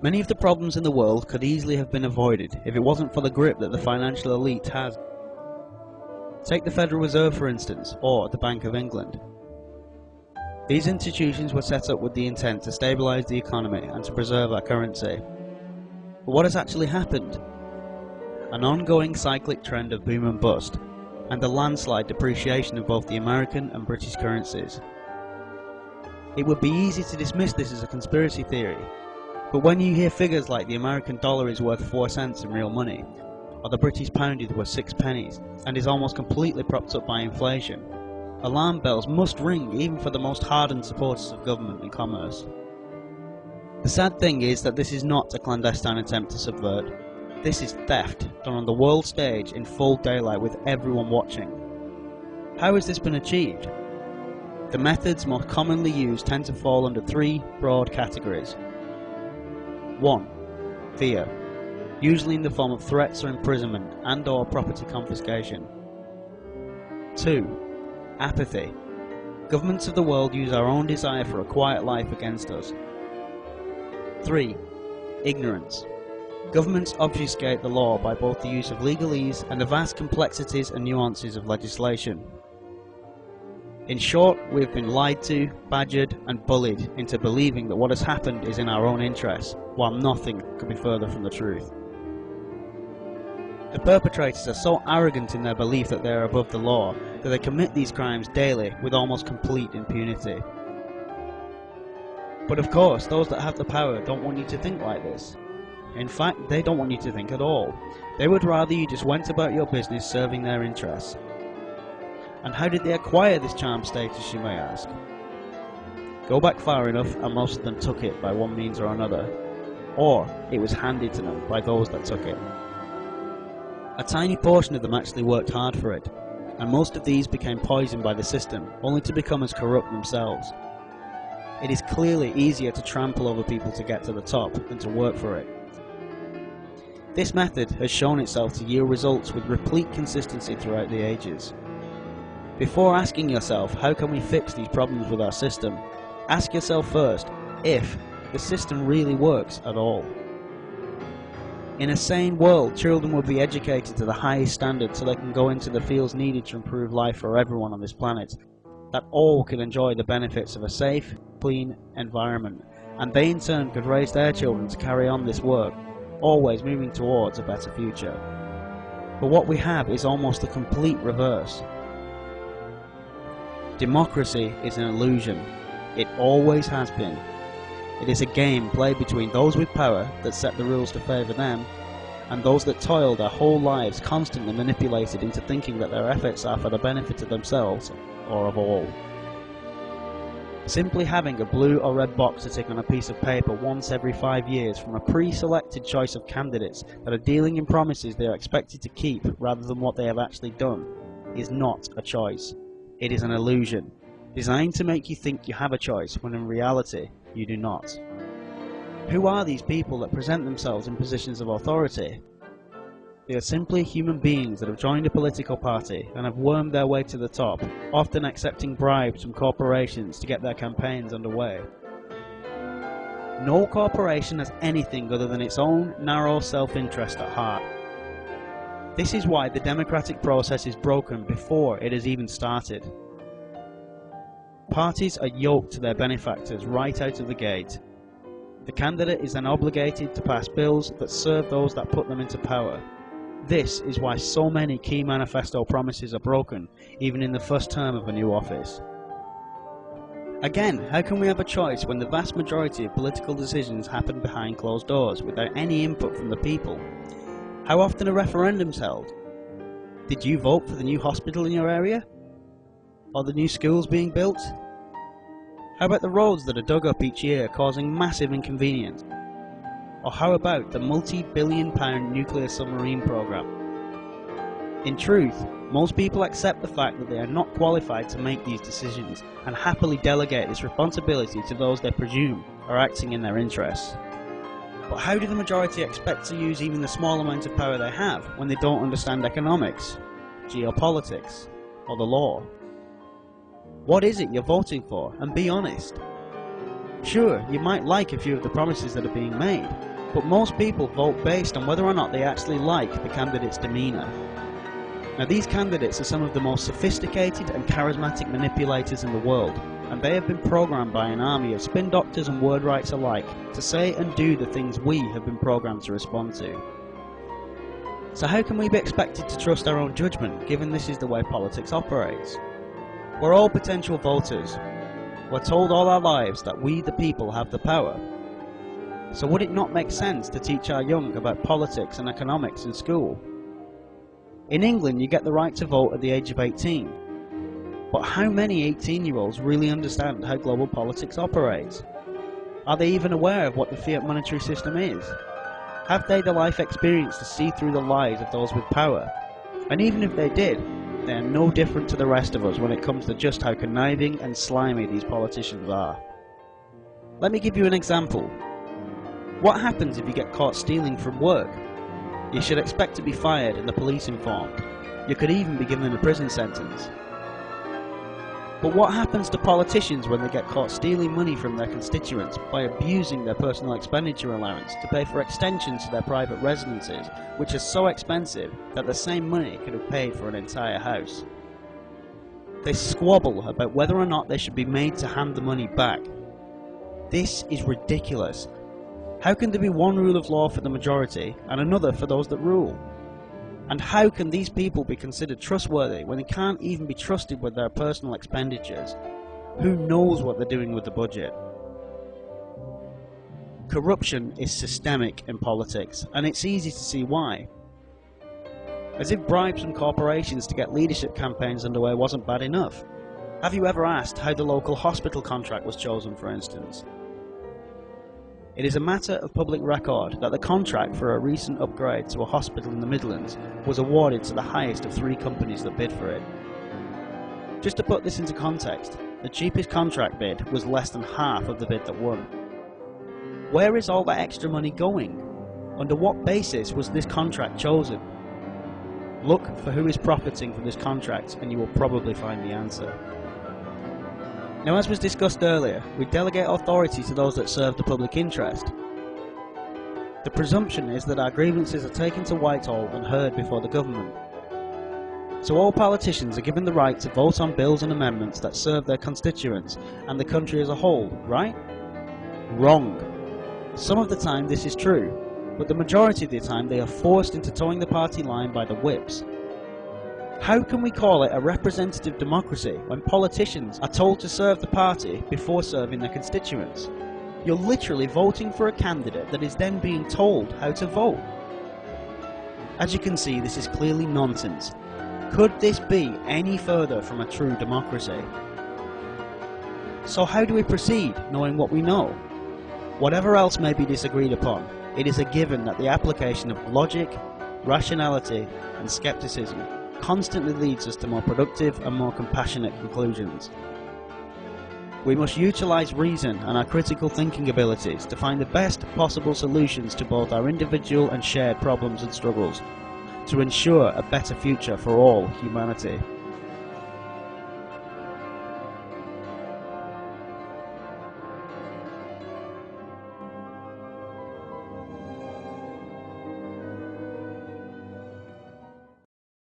Many of the problems in the world could easily have been avoided if it wasn't for the grip that the financial elite has. Take the Federal Reserve for instance, or the Bank of England. These institutions were set up with the intent to stabilise the economy and to preserve our currency. But what has actually happened? An ongoing cyclic trend of boom and bust, and a landslide depreciation of both the American and British currencies. It would be easy to dismiss this as a conspiracy theory, but when you hear figures like the American dollar is worth 4 cents in real money, or the British pound is worth 6 pennies, and is almost completely propped up by inflation, alarm bells must ring even for the most hardened supporters of government and commerce. The sad thing is that this is not a clandestine attempt to subvert. This is theft, done on the world stage in full daylight with everyone watching. How has this been achieved? The methods most commonly used tend to fall under 3 broad categories. 1. Fear, usually in the form of threats or imprisonment and/or property confiscation. 2. Apathy. Governments of the world use our own desire for a quiet life against us. 3. Ignorance. Governments obfuscate the law by both the use of legalese and the vast complexities and nuances of legislation. In short, we have been lied to, badgered and bullied into believing that what has happened is in our own interests, while nothing could be further from the truth. The perpetrators are so arrogant in their belief that they are above the law that they commit these crimes daily with almost complete impunity. But of course, those that have the power don't want you to think like this. In fact, they don't want you to think at all. They would rather you just went about your business serving their interests. And how did they acquire this charmed status, you may ask? Go back far enough and most of them took it by one means or another. Or it was handed to them by those that took it. A tiny portion of them actually worked hard for it, and most of these became poisoned by the system, only to become as corrupt themselves. It is clearly easier to trample over people to get to the top than to work for it. This method has shown itself to yield results with replete consistency throughout the ages. Before asking yourself how can we fix these problems with our system, ask yourself first if the system really works at all. In a sane world, children will be educated to the highest standard so they can go into the fields needed to improve life for everyone on this planet, that all can enjoy the benefits of a safe, clean environment, and they in turn could raise their children to carry on this work, always moving towards a better future. But what we have is almost the complete reverse. Democracy is an illusion. It always has been. It is a game played between those with power that set the rules to favour them, and those that toil their whole lives constantly manipulated into thinking that their efforts are for the benefit of themselves or of all. Simply having a blue or red box to tick on a piece of paper once every 5 years from a pre-selected choice of candidates that are dealing in promises they are expected to keep rather than what they have actually done is not a choice. It is an illusion, designed to make you think you have a choice when in reality you do not. Who are these people that present themselves in positions of authority? They are simply human beings that have joined a political party and have wormed their way to the top, often accepting bribes from corporations to get their campaigns underway. No corporation has anything other than its own narrow self-interest at heart. This is why the democratic process is broken before it has even started. Parties are yoked to their benefactors right out of the gate. The candidate is then obligated to pass bills that serve those that put them into power. This is why so many key manifesto promises are broken, even in the first term of a new office. Again, how can we have a choice when the vast majority of political decisions happen behind closed doors, without any input from the people? How often are referendums held? Did you vote for the new hospital in your area? Or the new schools being built? How about the roads that are dug up each year, causing massive inconvenience? Or how about the multi-billion-pound nuclear submarine program? In truth, most people accept the fact that they are not qualified to make these decisions and happily delegate this responsibility to those they presume are acting in their interests. But how do the majority expect to use even the small amount of power they have when they don't understand economics, geopolitics, or the law? What is it you're voting for? And be honest. Sure, you might like a few of the promises that are being made, but most people vote based on whether or not they actually like the candidate's demeanour. Now, these candidates are some of the most sophisticated and charismatic manipulators in the world, and they have been programmed by an army of spin doctors and word writes alike to say and do the things we have been programmed to respond to. So how can we be expected to trust our own judgment, given this is the way politics operates? We're all potential voters. We're told all our lives that we, the people, have the power. So would it not make sense to teach our young about politics and economics in school? In England, you get the right to vote at the age of 18. But how many 18-year-olds really understand how global politics operates? Are they even aware of what the fiat monetary system is? Have they the life experience to see through the lies of those with power? And even if they did, they are no different to the rest of us when it comes to just how conniving and slimy these politicians are. Let me give you an example. What happens if you get caught stealing from work? You should expect to be fired and the police informed. You could even be given a prison sentence. But what happens to politicians when they get caught stealing money from their constituents by abusing their personal expenditure allowance to pay for extensions to their private residences, which are so expensive that the same money could have paid for an entire house? They squabble about whether or not they should be made to hand the money back. This is ridiculous. How can there be one rule of law for the majority and another for those that rule? And how can these people be considered trustworthy when they can't even be trusted with their personal expenditures? Who knows what they're doing with the budget? Corruption is systemic in politics, and it's easy to see why. As if bribes from corporations to get leadership campaigns underway wasn't bad enough. Have you ever asked how the local hospital contract was chosen, for instance? It is a matter of public record that the contract for a recent upgrade to a hospital in the Midlands was awarded to the highest of 3 companies that bid for it. Just to put this into context, the cheapest contract bid was less than half of the bid that won. Where is all that extra money going? Under what basis was this contract chosen? Look for who is profiting from this contract and you will probably find the answer. Now, as was discussed earlier, we delegate authority to those that serve the public interest. The presumption is that our grievances are taken to Whitehall and heard before the government. So all politicians are given the right to vote on bills and amendments that serve their constituents and the country as a whole, right? Wrong. Some of the time this is true, but the majority of the time they are forced into towing the party line by the whips. How can we call it a representative democracy when politicians are told to serve the party before serving their constituents? You're literally voting for a candidate that is then being told how to vote. As you can see, this is clearly nonsense. Could this be any further from a true democracy? So how do we proceed, knowing what we know? Whatever else may be disagreed upon, it is a given that the application of logic, rationality, and skepticism constantly leads us to more productive and more compassionate conclusions. We must utilise reason and our critical thinking abilities to find the best possible solutions to both our individual and shared problems and struggles, to ensure a better future for all humanity.